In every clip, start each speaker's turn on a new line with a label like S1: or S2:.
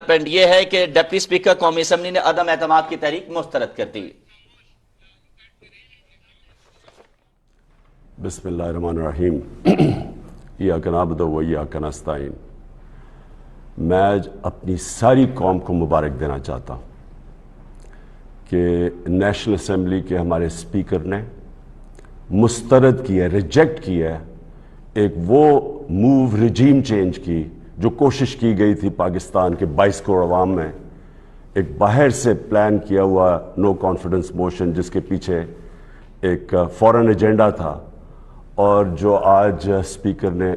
S1: Development یہ ہے کہ ڈپٹی اسپیکر قومی اسمبلی نے عدم اعتماد کی تحریک مسترد کر دی.
S2: بسم اللہ الرحمن الرحیم. ایاک نعبد و ایاک نستعین. میں آج اپنی ساری قوم کو مبارک دینا چاہتا ہوں کہ نیشنل اسمبلی کے ہمارے اسپیکر نے مسترد کی ہے، ریجیکٹ کی ہے ایک وہ موو رجیم چینج کی جو کوشش کی گئی تھی پاکستان کے 22 کروڑ عوام میں، ایک باہر سے پلان کیا ہوا نو کانفیڈنس موشن جس کے پیچھے ایک فورن ایجنڈا تھا، اور جو آج اسپیکر نے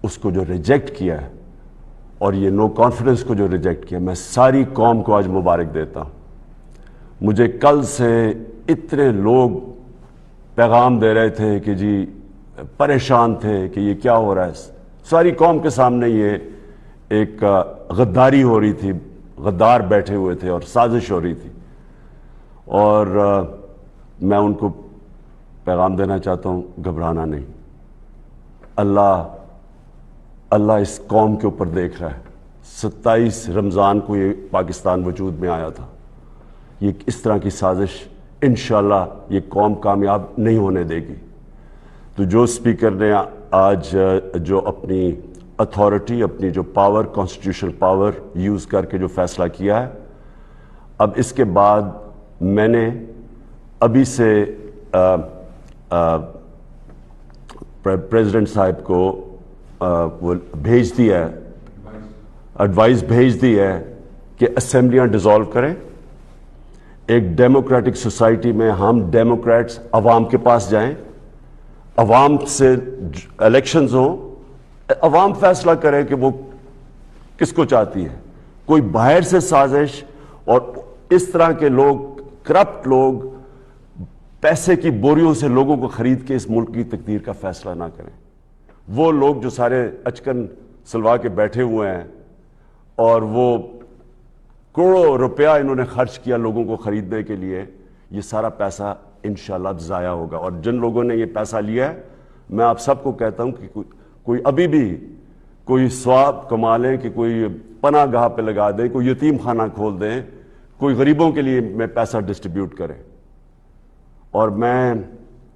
S2: اس کو جو ریجیکٹ کیا ہے اور یہ نو کانفیڈنس کو جو ریجیکٹ کیا، میں ساری قوم کو آج مبارک دیتا ہوں. مجھے کل سے اتنے لوگ پیغام دے رہے تھے کہ جی پریشان تھے کہ یہ کیا ہو رہا ہے. ساری قوم کے سامنے یہ ایک غداری ہو رہی تھی، غدار بیٹھے ہوئے تھے اور سازش ہو رہی تھی. اور میں ان کو پیغام دینا چاہتا ہوں، گھبرانا نہیں. اللہ اس قوم کے اوپر دیکھ رہا ہے. 27 رمضان کو یہ پاکستان وجود میں آیا تھا. یہ اس طرح کی سازش انشاءاللہ یہ قوم کامیاب نہیں ہونے دے گی. تو جو اسپیکر نے آج جو اپنی اتھارٹی، اپنی جو پاور، کانسٹیٹیوشنل پاور یوز کر کے جو فیصلہ کیا ہے، اب اس کے بعد میں نے ابھی سے پریزیڈنٹ صاحب کو وہ بھیج دیا ہے، ایڈوائز بھیج دی ہے کہ اسمبلیاں ڈیزالو کریں. ایک ڈیموکریٹک سوسائٹی میں ہم ڈیموکریٹس عوام کے پاس جائیں، عوام سے الیکشنز ہوں، عوام فیصلہ کرے کہ وہ کس کو چاہتی ہے. کوئی باہر سے سازش اور اس طرح کے لوگ، کرپٹ لوگ، پیسے کی بوریوں سے لوگوں کو خرید کے اس ملک کی تقدیر کا فیصلہ نہ کریں. وہ لوگ جو سارے اچکن سلوا کے بیٹھے ہوئے ہیں اور وہ کروڑوں روپیہ انہوں نے خرچ کیا لوگوں کو خریدنے کے لیے، یہ سارا پیسہ انشاءاللہ ضائع ہوگا. اور جن لوگوں نے یہ پیسہ لیا ہے، میں آپ سب کو کہتا ہوں کہ کوئی ابھی بھی کوئی ثواب کما لیں، کہ کوئی پناہ گاہ پہ لگا دیں، کوئی یتیم خانہ کھول دیں، کوئی غریبوں کے لیے میں پیسہ ڈسٹریبیوٹ کریں. اور میں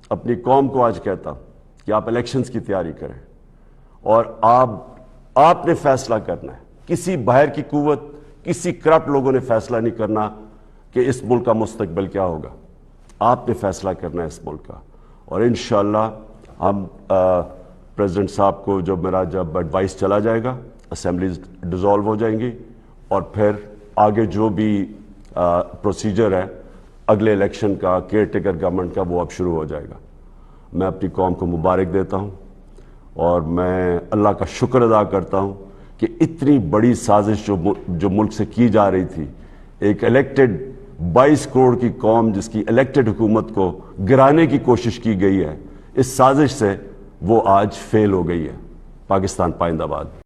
S2: اپنی قوم کو آج کہتا ہوں کہ آپ الیکشنز کی تیاری کریں، اور آپ نے فیصلہ کرنا ہے. کسی باہر کی قوت، کسی کرپٹ لوگوں نے فیصلہ نہیں کرنا کہ اس ملک کا مستقبل کیا ہوگا. آپ نے فیصلہ کرنا ہے اس ملک کا. اور انشاءاللہ ہم پریزیڈنٹ صاحب کو جب ایڈوائس چلا جائے گا، اسمبلیز ڈیزالو ہو جائیں گی، اور پھر آگے جو بھی پروسیجر ہے اگلے الیکشن کا، کیئر ٹیکر گورنمنٹ کا، وہ اب شروع ہو جائے گا. میں اپنی قوم کو مبارک دیتا ہوں، اور میں اللہ کا شکر ادا کرتا ہوں کہ اتنی بڑی سازش جو ملک سے کی جا رہی تھی، ایک الیکٹڈ 22 کروڑ کی قوم جس کی الیکٹڈ حکومت کو گرانے کی کوشش کی گئی ہے، اس سازش سے وہ آج فیل ہو گئی ہے. پاکستان پائندہ باد.